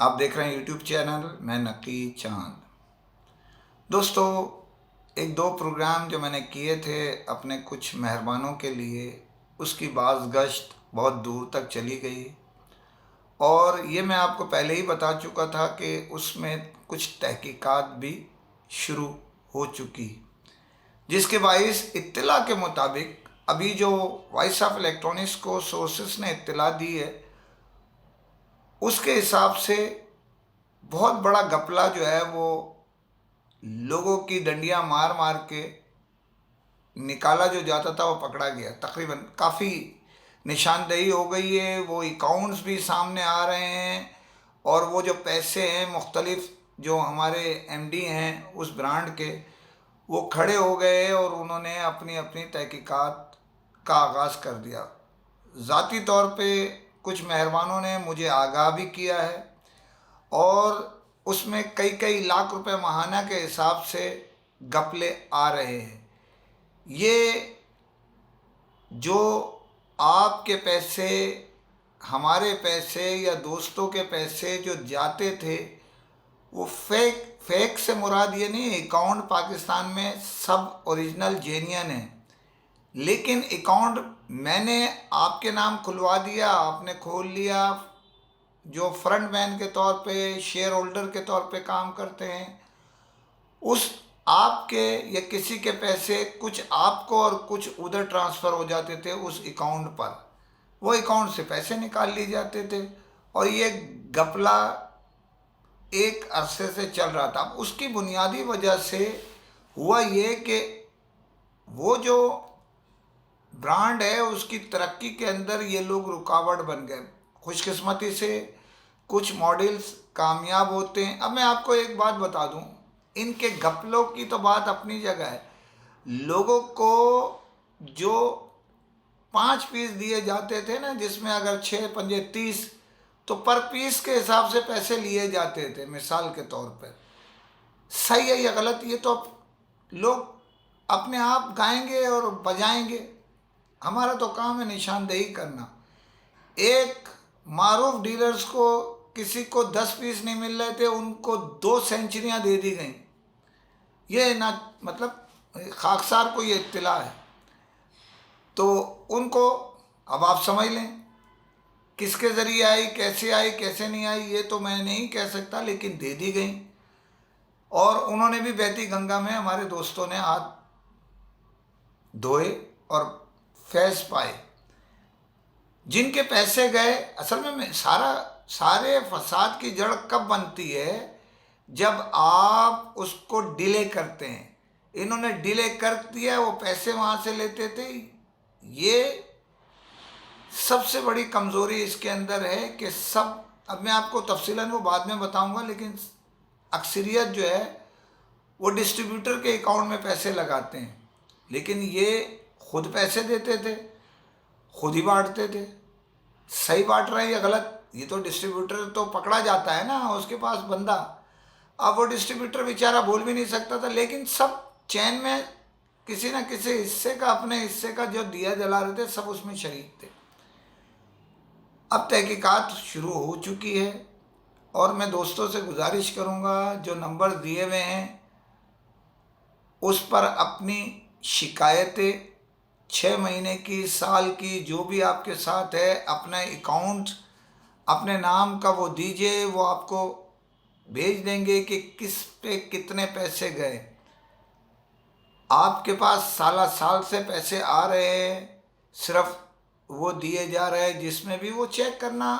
आप देख रहे हैं यूट्यूब चैनल मैं नकी चांद। दोस्तों, एक दो प्रोग्राम जो मैंने किए थे अपने कुछ मेहरबानों के लिए, उसकी बाज़ गश्त बहुत दूर तक चली गई और ये मैं आपको पहले ही बता चुका था कि उसमें कुछ तहकीकात भी शुरू हो चुकी, जिसके बाइस इत्तला के मुताबिक अभी जो वॉइस ऑफ इलेक्ट्रॉनिक्स को सोर्सेस ने इत्तला दी है, उसके हिसाब से बहुत बड़ा घपला जो है वो लोगों की डंडियां मार मार के निकाला जो जाता था वो पकड़ा गया। तकरीबन काफ़ी निशानदेही हो गई है, वो अकाउंट्स भी सामने आ रहे हैं और वो जो पैसे हैं मुख्तलिफ जो हमारे एमडी हैं उस ब्रांड के, वो खड़े हो गए और उन्होंने अपनी अपनी तहकीकात का आगाज़ कर दिया। ज़ाती तौर पे कुछ मेहरबानों ने मुझे आगाह भी किया है और उसमें कई कई लाख रुपए माहाना के हिसाब से घपले आ रहे हैं। ये जो आपके पैसे, हमारे पैसे या दोस्तों के पैसे जो जाते थे, वो फेक फेक से मुराद ये नहीं, अकाउंट पाकिस्तान में सब ओरिजिनल जेन्युइन है, लेकिन अकाउंट मैंने आपके नाम खुलवा दिया, आपने खोल लिया, जो फ्रंट मैन के तौर पे, शेयर होल्डर के तौर पे काम करते हैं, उस आपके या किसी के पैसे कुछ आपको और कुछ उधर ट्रांसफ़र हो जाते थे उस अकाउंट पर, वो अकाउंट से पैसे निकाल लिए जाते थे और ये घपला एक अरसे से चल रहा था। अब उसकी बुनियादी वजह से हुआ ये कि वो जो ब्रांड है उसकी तरक्की के अंदर ये लोग रुकावट बन गए। खुशकिस्मती से कुछ मॉडल्स कामयाब होते हैं। अब मैं आपको एक बात बता दूं, इनके घपलों की तो बात अपनी जगह है। लोगों को जो 5 पीस दिए जाते थे ना, जिसमें अगर 6 पंजे 30, तो पर पीस के हिसाब से पैसे लिए जाते थे। मिसाल के तौर पर, सही है या गलत ये तो लोग अपने आप गाएंगे और बजाएंगे, हमारा तो काम है निशानदेही करना। एक मारूफ डीलर्स को, किसी को 10 पीस नहीं मिल रहे थे, उनको 2 सेंचुरियां दे दी गई। ये ना, मतलब खाकसार को ये इत्तला है, तो उनको अब आप समझ लें किसके ज़रिए आई, कैसे नहीं आई, ये तो मैं नहीं कह सकता, लेकिन दे दी गई। और उन्होंने भी बहती गंगा में हमारे दोस्तों ने हाथ धोए और फैज़ पाए। जिनके पैसे गए, असल में सारे फसाद की जड़ कब बनती है, जब आप उसको डिले करते हैं। इन्होंने डिले कर दिया, वो पैसे वहाँ से लेते थे। ये सबसे बड़ी कमज़ोरी इसके अंदर है कि सब, अब मैं आपको तफसीलन वो बाद में बताऊंगा, लेकिन अक्सरियत जो है वो डिस्ट्रीब्यूटर के अकाउंट में पैसे लगाते हैं, लेकिन ये खुद पैसे देते थे, खुद ही बांटते थे। सही बांट रहे हैं या गलत, ये तो डिस्ट्रीब्यूटर तो पकड़ा जाता है ना, उसके पास बंदा। अब वो डिस्ट्रीब्यूटर बेचारा बोल भी नहीं सकता था, लेकिन सब चैन में किसी ना किसी हिस्से का, अपने हिस्से का जो दिया जला रहे थे, सब उसमें शरीक थे। अब तहकीकात शुरू हो चुकी है और मैं दोस्तों से गुजारिश करूंगा जो नंबर दिए हुए हैं उस पर अपनी शिकायतें 6 महीने की, साल की, जो भी आपके साथ है, अपना अकाउंट अपने नाम का वो दीजिए, वो आपको भेज देंगे कि किस पे कितने पैसे गए। आपके पास साला साल से पैसे आ रहे हैं, सिर्फ वो दिए जा रहे हैं, जिसमें भी वो चेक करना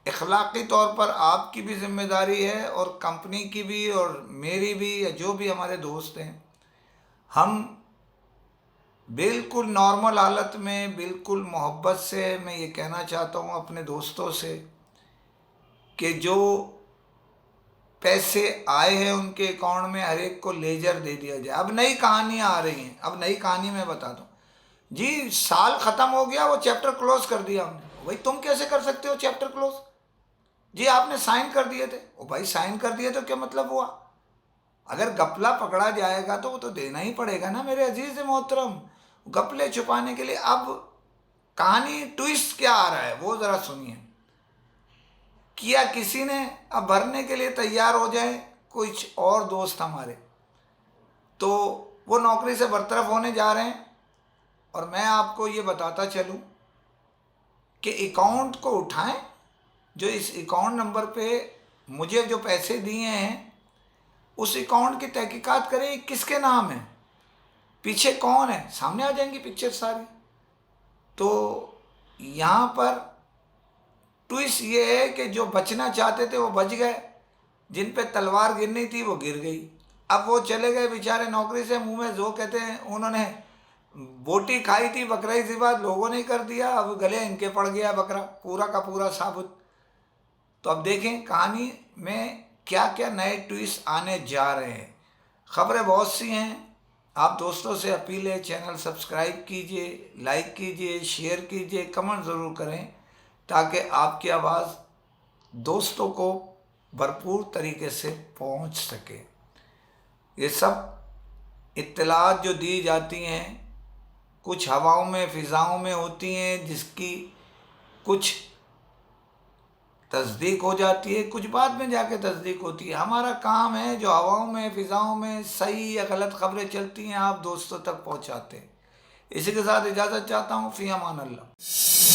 इखलाकी तौर पर आपकी भी जिम्मेदारी है और कंपनी की भी और मेरी भी, या जो भी हमारे दोस्त हैं। हम बिल्कुल नॉर्मल हालत में, बिल्कुल मोहब्बत से मैं ये कहना चाहता हूँ अपने दोस्तों से कि जो पैसे आए हैं उनके अकाउंट में हर एक को लेजर दे दिया जाए। अब नई कहानियाँ आ रही हैं। अब नई कहानी मैं बता दूँ जी, साल ख़त्म हो गया, वो चैप्टर क्लोज कर दिया हमने। भाई तुम कैसे कर सकते हो चैप्टर क्लोज? जी आपने साइन कर दिए थे। ओ भाई साइन कर दिए तो क्या मतलब हुआ? अगर घपला पकड़ा जाएगा तो वो तो देना ही पड़ेगा ना मेरे अजीज मोहतरम। घपले छुपाने के लिए अब कहानी ट्विस्ट क्या आ रहा है वो ज़रा सुनिए। किया किसी ने, अब भरने के लिए तैयार हो जाए कुछ और दोस्त हमारे, तो वो नौकरी से बरतरफ होने जा रहे हैं। और मैं आपको ये बताता चलूं कि अकाउंट को उठाएं, जो इस अकाउंट नंबर पे मुझे जो पैसे दिए हैं उस अकाउंट की तहकीकात करें, किसके नाम है, पीछे कौन है, सामने आ जाएंगी पिक्चर सारी। तो यहाँ पर ट्विस्ट ये है कि जो बचना चाहते थे वो बच गए, जिन पे तलवार गिरनी थी वो गिर गई। अब वो चले गए बेचारे नौकरी से, मुंह में जो कहते हैं, उन्होंने बोटी खाई थी बकरा सी बात, लोगों ने कर दिया, अब गले इनके पड़ गया बकरा पूरा का पूरा साबुत। तो अब देखें कहानी में क्या क्या नए ट्विस्ट आने जा रहे हैं। खबरें बहुत सी हैं, आप दोस्तों से अपील है चैनल सब्सक्राइब कीजिए, लाइक कीजिए, शेयर कीजिए, कमेंट ज़रूर करें, ताकि आपकी आवाज़ दोस्तों को भरपूर तरीके से पहुंच सके। ये सब इत्तलात जो दी जाती हैं कुछ हवाओं में फ़िज़ाओं में होती हैं, जिसकी कुछ तस्दीक हो जाती है, कुछ बाद में जाके तस्दीक होती है। हमारा काम है जो हवाओं में फ़िज़ाओं में सही या गलत खबरें चलती हैं आप दोस्तों तक पहुंचाते हैं। इसी के साथ इजाज़त चाहता हूँ। फ़ी अमान अल्लाह।